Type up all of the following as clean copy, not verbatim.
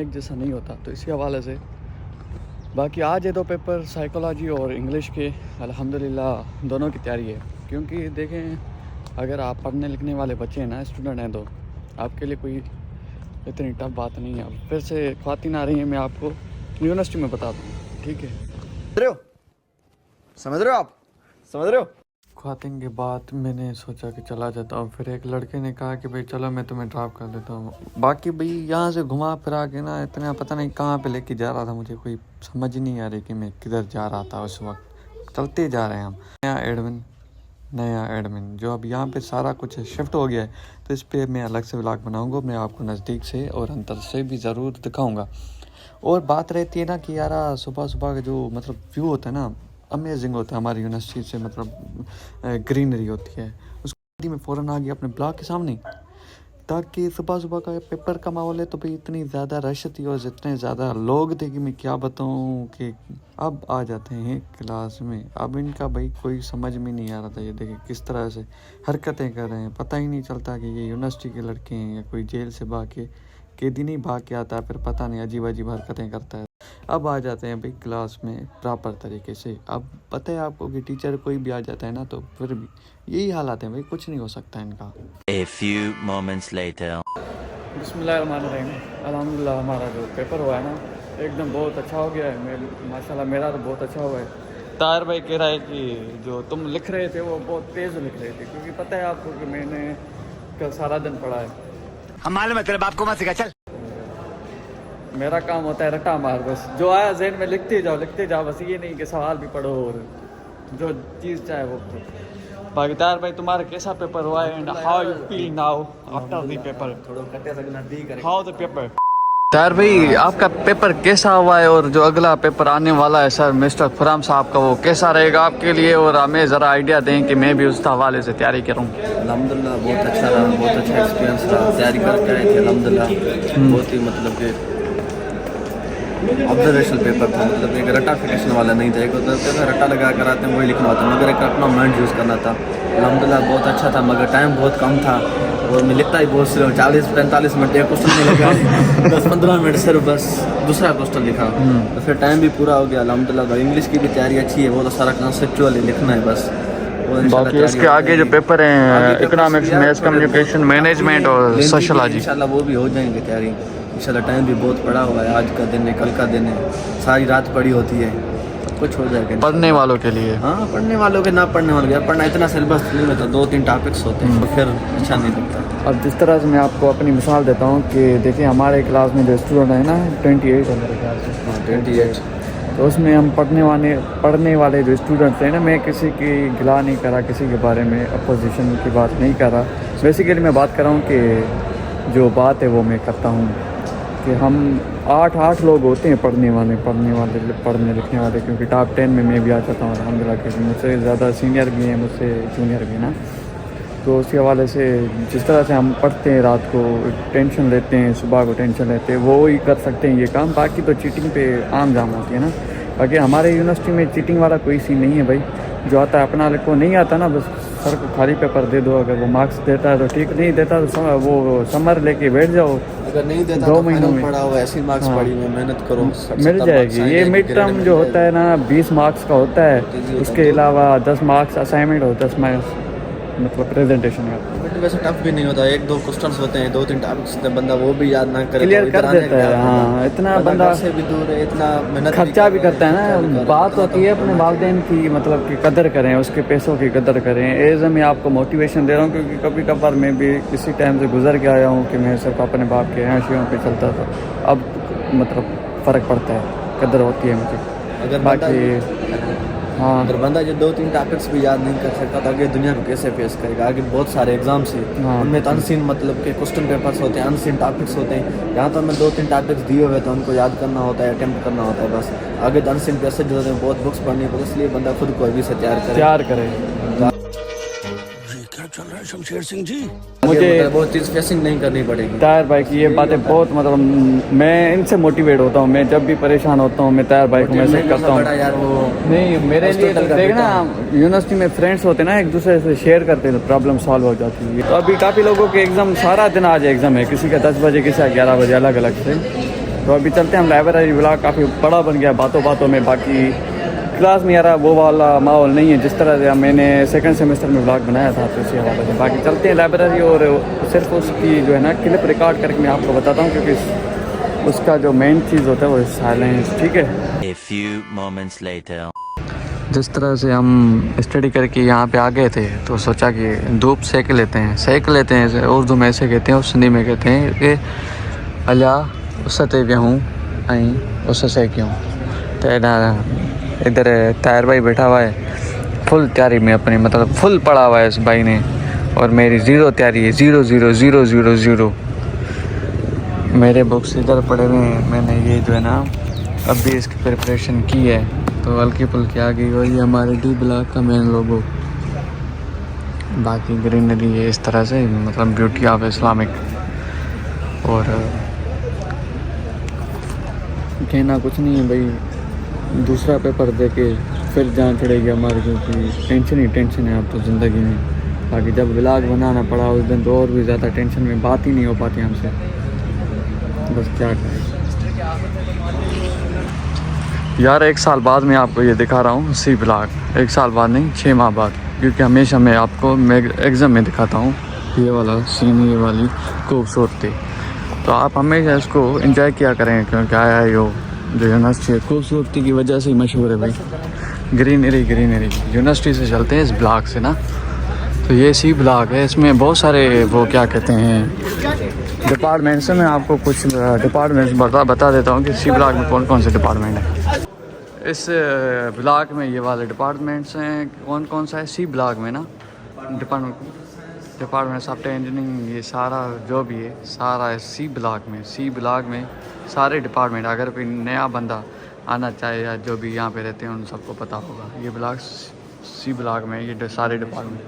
एक जैसा नहीं होता, तो इसी हवाले से बाकी आज ये 2 पेपर साइकोलॉजी और इंग्लिश के अल्हम्दुलिल्लाह दोनों की तैयारी है। क्योंकि देखें, अगर आप पढ़ने लिखने वाले बच्चे हैं ना, स्टूडेंट हैं, तो आपके लिए कोई इतनी टफ बात नहीं है। अब फिर से ख्वातीन आ रही हैं, मैं आपको यूनिवर्सिटी में बता दूँ, ठीक है? समझ रहे हो आप? समझ रहे हो? ख्वातीन के बाद मैंने सोचा कि चला जाता हूँ। फिर एक लड़के ने कहा कि भाई चलो मैं तुम्हें ड्रॉप कर देता हूँ। बाकी भाई यहाँ से घुमा फिरा के ना इतना पता नहीं कहाँ पे लेके जा रहा था, मुझे कोई समझ ही नहीं आ रही कि मैं किधर जा रहा था उस वक्त। चलते जा रहे हैं हम। नया एडमिन जो अब यहाँ पे सारा कुछ शिफ्ट हो गया है, तो इस पर मैं अलग से व्लॉग बनाऊँगा। मैं आपको नज़दीक से और अंदर से भी ज़रूर दिखाऊँगा। और बात रहती है ना कि यार सुबह सुबह का जो मतलब व्यू होता है ना, अमेजिंग होता है हमारी यूनिवर्सिटी से, मतलब ग्रीनरी होती है। उसको मैं फ़ौरन आ गया अपने ब्लॉक के सामने, ताकि सुबह सुबह का पेपर का माहौल है, तो भाई इतनी ज़्यादा रश थी और इतने ज़्यादा लोग थे कि मैं क्या बताऊँ। कि अब आ जाते हैं क्लास में, अब इनका भाई कोई समझ में नहीं आ रहा था। ये देखिए किस तरह से हरकतें कर रहे हैं, पता ही नहीं चलता कि ये यूनिवर्सिटी के लड़के हैं या कोई जेल से भाग के कैदी नहीं भाग के आता है, फिर पता नहीं अजीब अजीब हरकतें करता है। अब आ जाते हैं भाई क्लास में प्रॉपर तरीके से। अब पता है आपको कि टीचर कोई भी आ जाता है ना, तो फिर भी यही हालात है भाई, कुछ नहीं हो सकता इनका। A few moments later. बिस्मिल्लाहिर्रहमानिर्रहीम। अल्हम्दुलिल्लाह हमारा जो पेपर हुआ है ना, एकदम बहुत अच्छा हो गया है। माशाल्लाह मेरा तो बहुत अच्छा हुआ है। तार भाई कह रहा है कि जो तुम लिख रहे थे वो बहुत तेज़ लिख रहे थे, क्योंकि पता है आपको कि मैंने कल सारा दिन पढ़ा है। हम मालूम है तेरे बाप को मत सिखा, चल। मेरा काम होता है रट्टा मार, बस जो आया ज़हन में लिखते जाओ, बस ये नहीं कि सवाल भी पढ़ो और जो चीज़ चाहे वो पढ़ो। भागीदार भाई तुम्हारा कैसा पेपर हुआ है and how you feel now after the paper? How the paper? तार भाई आपका पेपर कैसा हुआ है, और जो अगला पेपर आने वाला है सर मिस्टर खुराम साहब का, वो कैसा रहेगा आपके लिए? और हमें ज़रा आइडिया दें कि मैं भी उस हवाले से तैयारी करूँ। अल्हम्दुलिल्लाह बहुत अच्छा रहा, बहुत अच्छा एक्सपीरियंस रहा। तैयारी करके आए थे अल्हम्दुलिल्लाह, बहुत ही मतलब कि ऑब्जर्वेशन पेपर था, मतलब एक रट्टाफिकेशन वाला नहीं था। एक होता रट्टा लगा कर आते हैं वही लिखना होता, मगर एक अपना माइंड यूज़ करना था। अल्हम्दुलिल्लाह बहुत अच्छा था, मगर टाइम बहुत कम था और मैं लिखता ही बहुत से 40-45 मिनट एक क्वेश्चन नहीं लिखा 10-15 मिनट सिर्फ बस दूसरा क्वेश्चन लिखा, तो फिर टाइम भी पूरा हो गया अल्हम्दुलिल्लाह। इंग्लिश की भी तैयारी अच्छी है, वो तो सारा कंसेप्चुअली लिखना है बस। बाकी इसके आगे जो पेपर हैं इकोनॉमिक्स, मैथ्स, कम्युनिकेशन, मैनेजमेंट और सोशलॉजी, इंशाल्लाह वो भी हो जाएंगे तैयारी इंशाल्लाह। टाइम भी बहुत पड़ा हुआ है, आज का दिन है, कल का दिन है, सारी रात पड़ी होती है, कुछ हो जाएगा पढ़ने वालों के लिए। हाँ, पढ़ने वालों के, ना पढ़ने वालों के, पढ़ना इतना सिलेबस नहीं होता, 2-3 टॉपिक्स होते हैं, तो फिर अच्छा नहीं लगता। अब जिस तरह से मैं आपको अपनी मिसाल देता हूँ कि देखिए हमारे क्लास में जो स्टूडेंट है ना 28 है मेरे ख्याल से। हाँ 28, तो उसमें हम पढ़ने वाले जो स्टूडेंट्स हैं ना, मैं किसी की गिला नहीं करा, किसी के बारे में अपोजिशन की बात नहीं कर रहा। बेसिकली मैं बात कर रहा हूँ कि जो बात है वो मैं करता हूँ कि हम 8 लोग होते हैं पढ़ने लिखने वाले, क्योंकि टॉप 10 में मैं भी आ जाता हूँ अल्हम्दुलिल्लाह, क्योंकि मुझसे ज़्यादा सीनियर भी हैं, मुझसे जूनियर भी ना। तो उसके हवाले से जिस तरह से हम पढ़ते हैं, रात को टेंशन लेते हैं, सुबह को टेंशन लेते हैं, वो ही कर सकते हैं ये काम। बाकी तो चीटिंग पे आम जाम होती है ना। बाकी हमारे यूनिवर्सिटी में चीटिंग वाला कोई सीन नहीं है भाई। जो आता है अपना को नहीं आता ना, बस सर को खाली पेपर दे दो, अगर वो मार्क्स देता है तो ठीक, नहीं देता तो वो समर लेके बैठ जाओ। अगर नहीं देता 2 तो महीनों में पढ़ा हुआ ऐसी मार्क्स पड़ी में मेहनत करो, मिल जाएगी। ये मिड टर्म जो होता है ना 20 मार्क्स का होता है, उसके अलावा 10 मार्क्स असाइनमेंट और 10 मार्क्स मतलब प्रेजेंटेशन का। बट वैसे टफ भी नहीं होता, 1-2 क्वेश्चंस होते हैं, 2-3 टॉपिक्स होते हैं, बंदा वो भी याद ना करे, क्लियर कर देता है। हाँ, इतना बंदा से भी दूर है, इतना मेहनत खर्चा भी करता है ना। बात होती है अपने वालिदैन की, मतलब कि कदर करें, उसके पैसों की कदर करें। एज मैं आपको मोटिवेशन दे रहा हूँ, क्योंकि कभी कभार मैं भी इसी टाइम से गुजर के आया हूँ कि मैं सिर्फ अपने बाप के आशियों पे चलता था। अब मतलब फ़र्क पड़ता है, कदर होती है मुझे। अगर बाकी हाँ, अगर बंदा जो 2-3 टॉपिक्स भी याद नहीं कर सकता तो आगे दुनिया को कैसे फेस करेगा? आगे बहुत सारे एग्जाम्स हैं, हाँ। उनमें तो अनसीन मतलब के क्वेश्चन पेपर्स होते हैं, अनसीन टॉपिक्स होते हैं। यहाँ तो हमें 2-3 टॉपिक्स दिए हुए तो उनको याद करना होता है, अटेम्प्ट करना होता है बस। आगे तो अनसीन पैसेज होते हैं, बहुत बुक्स पढ़नी पड़ती है, इसलिए बंदा खुद को अभी से तैयार करे। चल रहा है शमशेर सिंह जी, मुझे बहुत चीज़ फेसिंग नहीं करनी पड़ेगी। ताहिर भाई की ये बातें बहुत मतलब मैं इनसे मोटिवेट होता हूँ। मैं जब भी परेशान होता हूँ मैं ताहिर भाई को मैसेज करता हूँ। यार वो नहीं, मेरे लिए तो देखना, यूनिवर्सिटी में फ्रेंड्स होते हैं ना, एक दूसरे से शेयर करते हैं तो प्रॉब्लम सॉल्व हो जाती है। तो अभी काफ़ी लोगों के एग्ज़ाम सारा दिन आज एग्ज़ाम है, किसी का 10 बजे, किसी का 11 बजे, अलग अलग से। तो अभी चलते हैं हम लाइब्रेरी। व्लॉग काफ़ी बड़ा बन गया बातों बातों में। बाकी क्लास में यार वो वाला माहौल नहीं है जिस तरह से मैंने सेकंड सेमेस्टर में व्लॉग बनाया था, तो इसी हवाले से। बाकी चलते हैं लाइब्रेरी और सिर्फ उसकी जो है ना क्लिप रिकॉर्ड करके मैं आपको बताता हूँ, क्योंकि उसका जो मेन चीज़ होता है वो साइलेंस, ठीक है। A few moments later. जिस तरह से हम स्टडी करके यहाँ पे आ गए थे तो सोचा कि धूप सेक लेते हैं इसे उर्दू में ऐसे कहते हैं और सिंधी में कहते हैं कि अला उसते गेहूँ आई उस सेक्यूँ। तो इधर तायर भाई बैठा हुआ है फुल तैयारी में अपनी, मतलब फुल पड़ा हुआ है इस भाई ने, और मेरी ज़ीरो तैयारी है, 0 0 0 0 0। मेरे बुक्स इधर पड़े हुए हैं, मैंने ये जो है ना अभी इसकी प्रिपरेशन की है, तो हल्की फुल्की आ गई। और ये हमारे डी ब्लॉक का मेन लोगो, बाकी ग्रीनरी है इस तरह से, मतलब ब्यूटी ऑफ इस्लामिक। और कहना कुछ नहीं है भाई, दूसरा पेपर दे के फिर जान चढ़ेगी हमारी, क्योंकि टेंशन ही टेंशन है अब तो ज़िंदगी में। बाकी जब व्लॉग बनाना पड़ा उस दिन तो और भी ज़्यादा टेंशन में, बात ही नहीं हो पाती हमसे, बस क्या करें यार। 1 साल बाद मैं आपको ये दिखा रहा हूँ सी ब्लॉग, 1 साल बाद नहीं 6 माह बाद, क्योंकि हमेशा मैं आपको एग्ज़ाम में दिखाता हूँ ये वाला सीन, ये वाली खूबसूरती। तो आप हमेशा इसको एंजॉय किया करें, क्योंकि आया यो जो यूनिवर्सिटी है खूबसूरती की वजह से ही मशहूर है भाई। ग्रीनरी यूनिवर्सिटी से चलते हैं इस ब्लॉक से ना। तो ये सी ब्लॉक है, इसमें बहुत सारे वो क्या कहते हैं डिपार्टमेंट्स हैं। मैं आपको कुछ डिपार्टमेंट्स बता देता हूँ कि सी ब्लॉक में कौन कौन से डिपार्टमेंट हैं। इस ब्लॉक में ये वाले डिपार्टमेंट्स हैं, कौन कौन सा है सी ब्लॉक में ना, डिपार्टमेंट सॉफ्टवेयर इंजीनियरिंग, ये सारा जो भी है सारा है सी ब्लॉक में सारे डिपार्टमेंट। अगर कोई नया बंदा आना चाहे या जो भी यहाँ पे रहते हैं उन सबको पता होगा, ये ब्लॉक सी ब्लॉक में ये सारे डिपार्टमेंट।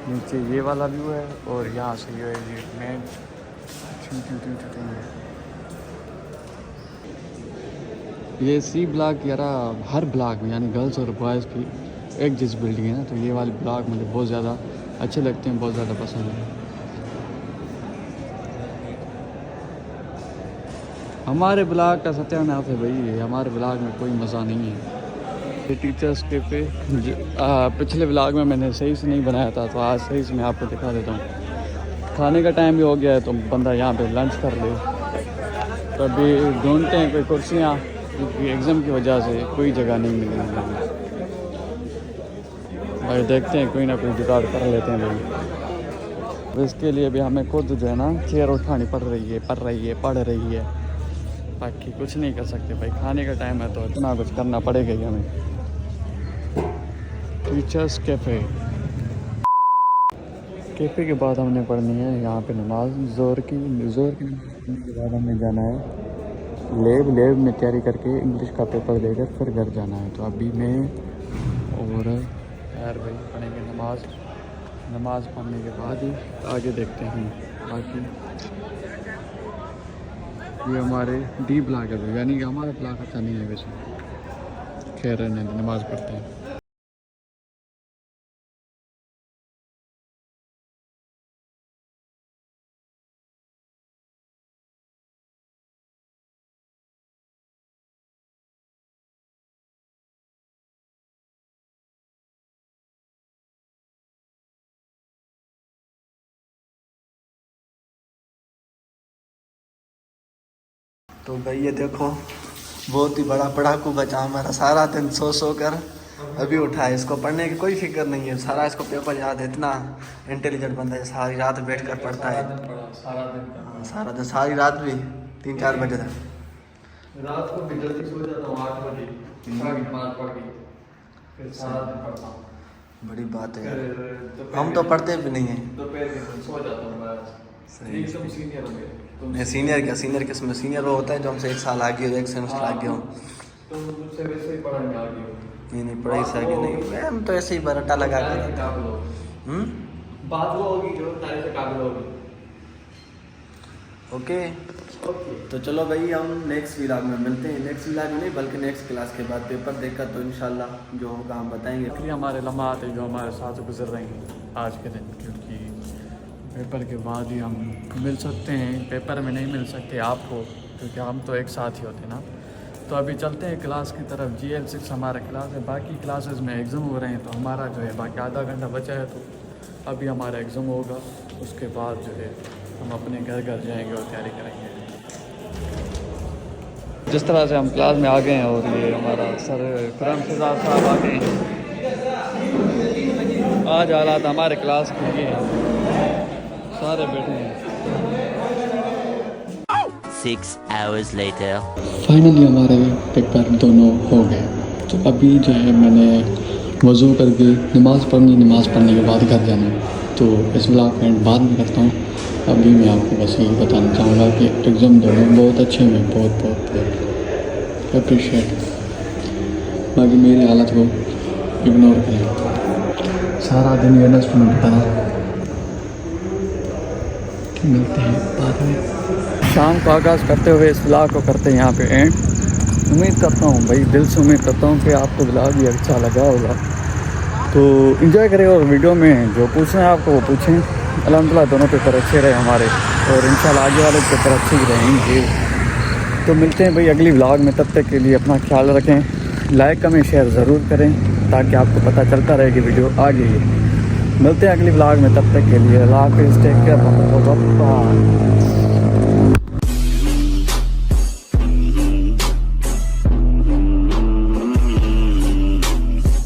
नीचे ये वाला व्यू है और यहाँ से ये मेन ये सी ब्लॉक यार हर ब्लॉक में, यानी गर्ल्स और बॉयज़ की एक जिस बिल्डिंग है ना, तो ये वाले ब्लॉक मुझे बहुत ज़्यादा अच्छे लगते हैं, बहुत ज़्यादा पसंद है। हमारे ब्लॉक का सत्यानाश है भाई, हमारे ब्लॉक में कोई मज़ा नहीं है। ये टीचर्स के पे पिछले ब्लॉग में मैंने सही से नहीं बनाया था, तो आज सही से मैं आपको दिखा देता हूँ। खाने का टाइम भी हो गया है तो बंदा यहाँ पे लंच कर ले। तो अभी ढूंढते हैं कोई कुर्सियाँ, क्योंकि एग्ज़ाम की वजह से कोई जगह नहीं मिल रही है भाई। देखते हैं कोई ना कोई जुगाड़ कर लेते हैं भाई। तो इसके लिए भी हमें खुद जो है ना चेयर उठानी पड़ रही है। बाकी कुछ नहीं कर सकते भाई, खाने का टाइम है तो इतना कुछ करना पड़ेगा ही हमें। टीचर्स कैफ़े के बाद हमने पढ़नी है यहाँ पे नमाज ज़ोर की के बाद हमें जाना है लेब में तैयारी करके इंग्लिश का पेपर देकर फिर घर जाना है। तो अभी मैं और यार भाई पढ़ेंगे नमाज पढ़ने के बाद ही आगे देखते हैं। बाकी ये हमारे डी ब्लॉक है, यानी कि हमारा ब्लॉक अच्छा नहीं है वैसे। खैर नमाज़ पढ़ते हैं। तो भाई ये देखो बहुत ही बड़ा पढ़ाकू बचा हमारा, सारा दिन सो कर अभी उठा है। इसको पढ़ने की कोई फिक्र नहीं है, सारा इसको पेपर याद है, इतना इंटेलिजेंट बंदा है। सारी रात बैठ कर पढ़ता है, सारा दिन सारी रात भी 3-4 बजे तक। रात को भी जल्दी सो जाता हूँ 8 बजे, फिर सारा दिन पढ़ता हूँ। बड़ी बात है यार, हम तो पढ़ते भी नहीं हैं। दोपहर के सो जाता हूँ। एकदम सीनियर हो गए मैं सीनियर किसमें सीनियर वो होता है जो हमसे 1 साल आगे हो, 1 सेमेस्टर आगे हो। तो मुझसे वैसे ही पढ़ाई आगे हो। नहीं पढ़ाई से आगे नहीं, हम तो ऐसे ही बरटा लगा कर। बात वो होगी जो तारीफ से काबिल होगी। ओके तो चलो भाई हम नेक्स्ट व्लॉग में मिलते हैं। नेक्स्ट व्लॉग में नहीं बल्कि नेक्स्ट क्लास के बाद पेपर देखकर तो इंशाल्लाह जो होगा हम बताएंगे। ये हमारे लम्हात है जो हमारे साथ गुजर रहे हैं आज के दिन, क्योंकि पेपर के बाद ही हम मिल सकते हैं, पेपर में नहीं मिल सकते आपको। क्योंकि हम तो एक साथ ही होते ना। तो अभी चलते हैं क्लास की तरफ। GL6 हमारा क्लास है, बाकी क्लासेस में एग्ज़ाम हो रहे हैं, तो हमारा जो है बाकी आधा घंटा बचा है, तो अभी हमारा एग्ज़ाम होगा, उसके बाद जो है हम अपने घर जाएंगे और तैयारी करेंगे। जिस तरह से हम क्लास में आ गए हैं और ये हमारा सर खुरम फिजाज साहब आ गए हैं। आज हालात हमारे क्लास के ये हैं, सारे बैठे हैं। 6 hours later. फाइनली हमारे पेपर दोनों हो गए, तो अभी जो है मैंने वज़ू करके नमाज़ पढ़ने के बाद घर जाना है। तो इस ब्लॉग में बाद में करता हूँ। अभी मैं आपको बस यही बताना चाहूँगा कि एग्ज़ाम दोनों बहुत अच्छे में बहुत अप्रिशिएट। बाकी मेरी हालत को इग्नोर करें। सारा दिन यूनिवर्सिटी में बिताना। मिलते हैं बाद में। शाम को आगाज़ करते हुए इस ब्लॉग को करते हैं यहाँ पे एंड। उम्मीद करता हूँ भाई, दिल से उम्मीद करता हूँ कि आपको ब्लॉग भी अच्छा लगा होगा, तो एंजॉय करें और वीडियो में जो पूछना है आपको वो पूछें। अल्हम्दुलिल्लाह दोनों पेपर अच्छे रहे हमारे, और इंशाल्लाह आगे वाले पेपर अच्छे ही रहेंगे। तो मिलते हैं भाई अगली व्लॉग में, तब तक के लिए अपना ख्याल रखें, लाइक कमेंट शेयर ज़रूर करें ताकि आपको पता चलता रहे कि वीडियो आ गई है। मिलते हैं अगली व्लॉग में, तब तक के लिए अल्लाह हाफ़िज़, टेक केयर।